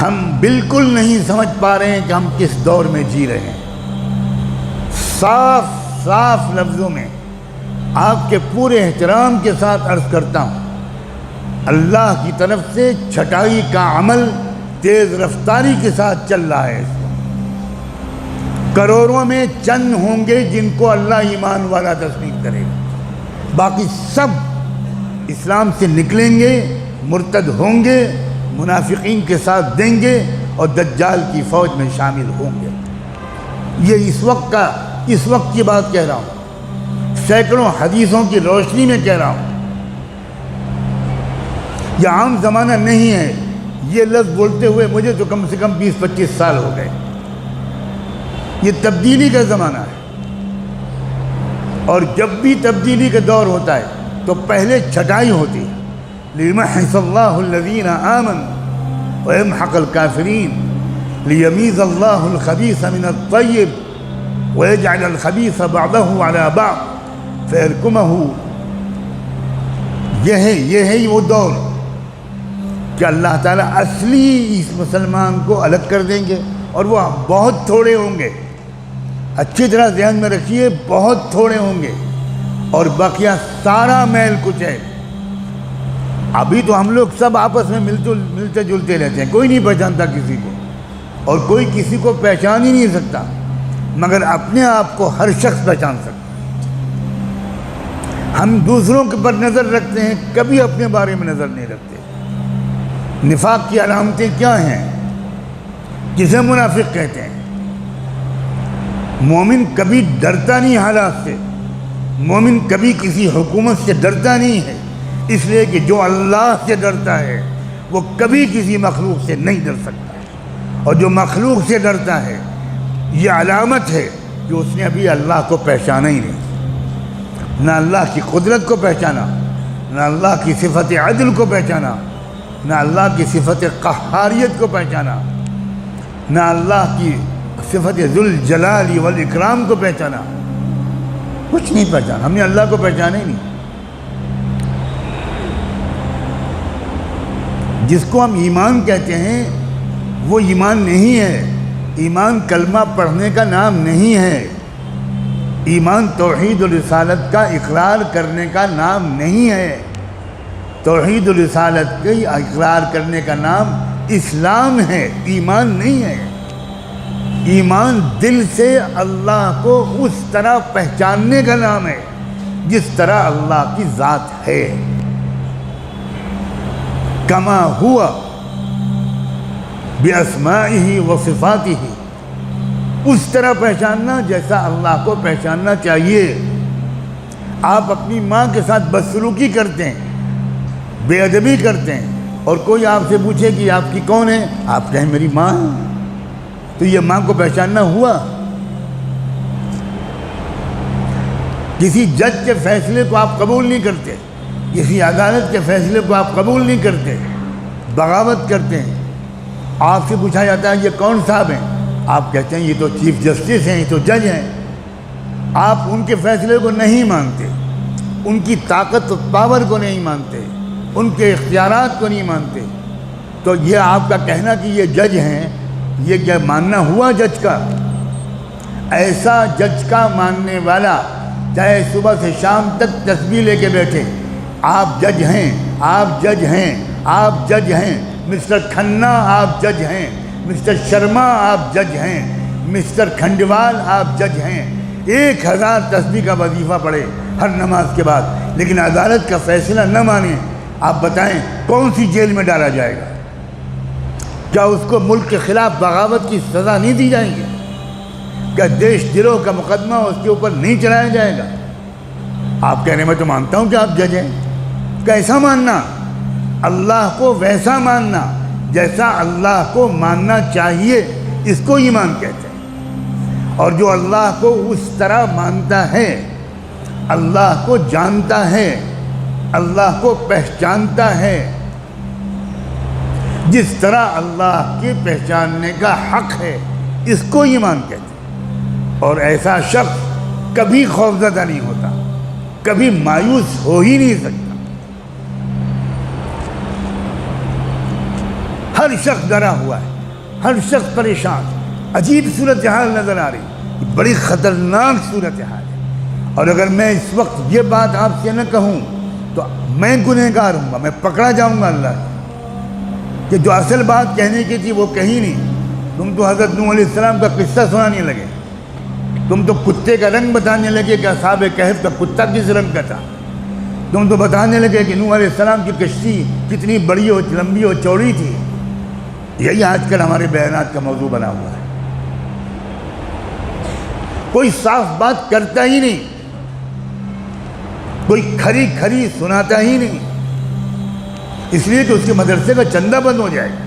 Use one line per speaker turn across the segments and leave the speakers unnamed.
ہم بالکل نہیں سمجھ پا رہے ہیں کہ ہم کس دور میں جی رہے ہیں۔ صاف صاف لفظوں میں آپ کے پورے احترام کے ساتھ عرض کرتا ہوں، اللہ کی طرف سے چھٹائی کا عمل تیز رفتاری کے ساتھ چل رہا ہے۔ اس وقت کروڑوں میں چند ہوں گے جن کو اللہ ایمان والا تسلیم کرے گا، باقی سب اسلام سے نکلیں گے، مرتد ہوں گے، منافقین کے ساتھ دیں گے اور دجال کی فوج میں شامل ہوں گے۔ یہ اس وقت کی بات کہہ رہا ہوں، سینکڑوں حدیثوں کی روشنی میں کہہ رہا ہوں۔ یہ عام زمانہ نہیں ہے، یہ لفظ بولتے ہوئے مجھے تو کم سے کم 20-25 سال ہو گئے۔ یہ تبدیلی کا زمانہ ہے، اور جب بھی تبدیلی کا دور ہوتا ہے تو پہلے چھٹائی ہوتی ہے۔ لِيُمَحِّصَ اللَّهُ الَّذِينَ آمَنُوا وَيَمْحَقَ الْكَافِرِينَ لِيَمِيزَ اللَّهُ الْخَبِيثَ مِنَ الطَّيِّبِ وَيَجْعَلَ الْخَبِيثَ بَعْضَهُ عَلَى بَعْضٍ فَيَرْكُمَهُ۔ یہ ہے وہ دور کہ اللہ تعالیٰ اصلی اس مسلمان کو الگ کر دیں گے، اور وہ بہت تھوڑے ہوں گے۔ اچھی طرح ذہن میں رکھیے، بہت تھوڑے ہوں گے، اور بقیہ سارا میل کچھ ہے۔ ابھی تو ہم لوگ سب آپس میں ملتے جلتے رہتے ہیں، کوئی نہیں پہچانتا کسی کو، اور کوئی کسی کو پہچان ہی نہیں سکتا، مگر اپنے آپ کو ہر شخص پہچان سکتا۔ ہم دوسروں کے پر نظر رکھتے ہیں، کبھی اپنے بارے میں نظر نہیں رکھتے۔ نفاق کی علامتیں کیا ہیں؟ کسے منافق کہتے ہیں؟ مومن کبھی ڈرتا نہیں حالات سے، مومن کبھی کسی حکومت سے ڈرتا نہیں ہے، اس لیے کہ جو اللہ سے ڈرتا ہے وہ کبھی کسی مخلوق سے نہیں ڈر سکتا، اور جو مخلوق سے ڈرتا ہے یہ علامت ہے کہ اس نے ابھی اللہ کو پہچانا ہی نہیں، نہ اللہ کی قدرت کو پہچانا، نہ اللہ کی صفت عدل کو پہچانا، نہ اللہ کی صفت قہاریت کو پہچانا، نہ اللہ کی صفت ذوالجلال والاکرام کو پہچانا، کچھ نہیں پہچانا۔ ہم نے اللہ کو پہچانا ہی نہیں۔ جس کو ہم ایمان کہتے ہیں وہ ایمان نہیں ہے، ایمان کلمہ پڑھنے کا نام نہیں ہے، ایمان توحید و رسالت کا اقرار کرنے کا نام نہیں ہے۔ توحید و رسالت کے اقرار کرنے کا نام اسلام ہے، ایمان نہیں ہے۔ ایمان دل سے اللہ کو اس طرح پہچاننے کا نام ہے جس طرح اللہ کی ذات ہے، کما ہوا باسمائہ و صفاتہ، اس طرح پہچاننا جیسا اللہ کو پہچاننا چاہیے۔ آپ اپنی ماں کے ساتھ بدسلوکی کرتے ہیں، بے ادبی کرتے ہیں، اور کوئی آپ سے پوچھے کہ آپ کی کون ہے، آپ کہیں میری ماں ہے، تو یہ ماں کو پہچاننا ہوا؟ کسی جج کے فیصلے کو آپ قبول نہیں کرتے، کسی عدالت کے فیصلے کو آپ قبول نہیں کرتے، بغاوت کرتے ہیں۔ آپ سے پوچھا جاتا ہے یہ کون صاحب ہیں، آپ کہتے ہیں یہ تو چیف جسٹس ہیں، یہ تو جج ہیں۔ آپ ان کے فیصلے کو نہیں مانتے، ان کی طاقت و پاور کو نہیں مانتے، ان کے اختیارات کو نہیں مانتے، تو یہ آپ کا کہنا کہ یہ جج ہیں، یہ کیا ماننا ہوا جج کا؟ ایسا جج کا ماننے والا چاہے صبح سے شام تک تسبیح لے کے بیٹھے، آپ جج ہیں، آپ جج ہیں، آپ جج ہیں، مسٹر کھنہ آپ جج ہیں، مسٹر شرما آپ جج ہیں، مسٹر کھنڈوال آپ جج ہیں، 1000 تسبیح کا وظیفہ پڑھے ہر نماز کے بعد، لیکن عدالت کا فیصلہ نہ مانیں، آپ بتائیں کون سی جیل میں ڈالا جائے گا؟ کیا اس کو ملک کے خلاف بغاوت کی سزا نہیں دی جائیں گی؟ کیا دیش دروہ کا مقدمہ اس کے اوپر نہیں چلایا جائے گا؟ آپ کہہ رہے ہیں میں تو مانتا ہوں کہ آپ جج ہیں۔ کیسا ماننا؟ اللہ کو ویسا ماننا جیسا اللہ کو ماننا چاہیے، اس کو ایمان کہتے ہیں۔ اور جو اللہ کو اس طرح مانتا ہے، اللہ کو جانتا ہے، اللہ کو پہچانتا ہے جس طرح اللہ کے پہچاننے کا حق ہے، اس کو ایمان کہتے ہیں۔ اور ایسا شخص کبھی خوفزدہ نہیں ہوتا، کبھی مایوس ہو ہی نہیں سکتا۔ ہر شخص ڈرا ہوا ہے، ہر شخص پریشان، عجیب صورتحال نظر آ رہی، بڑی خطرناک صورتحال ہے۔ اور اگر میں اس وقت یہ بات آپ سے نہ کہوں تو میں گنہگار ہوں گا، میں پکڑا جاؤں گا اللہ سے، کہ جو اصل بات کہنے کی تھی وہ کہی نہیں۔ تم تو حضرت نوح علیہ السلام کا قصہ سنانے لگے، تم تو کتے کا رنگ بتانے لگے کہ اصحاب کہف کا کتا کس رنگ کا تھا، تم تو بتانے لگے کہ نوح علیہ السلام کی کشتی کتنی بڑی اور لمبی اور چوڑی تھی۔ یہی آج کل ہمارے بیانات کا موضوع بنا ہوا ہے۔ کوئی صاف بات کرتا ہی نہیں، کوئی کھری کھری سناتا ہی نہیں، اس لیے کہ اس کے مدرسے کا چندہ بند ہو جائے گا۔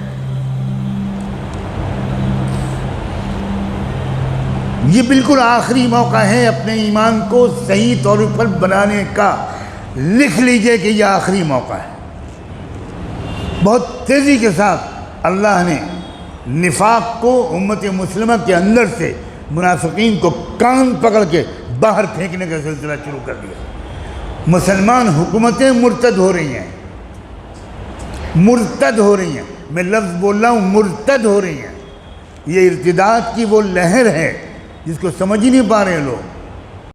یہ بالکل آخری موقع ہے اپنے ایمان کو صحیح طور پر بنانے کا، لکھ لیجئے کہ یہ آخری موقع ہے۔ بہت تیزی کے ساتھ اللہ نے نفاق کو امت مسلمہ کے اندر سے، منافقین کو کان پکڑ کے باہر پھینکنے کا سلسلہ شروع کر دیا۔ مسلمان حکومتیں مرتد ہو رہی ہیں، مرتد ہو رہی ہیں، میں لفظ بول رہا ہوں مرتد ہو رہی ہیں۔ یہ ارتداد کی وہ لہر ہے جس کو سمجھ ہی نہیں پا رہے لوگ۔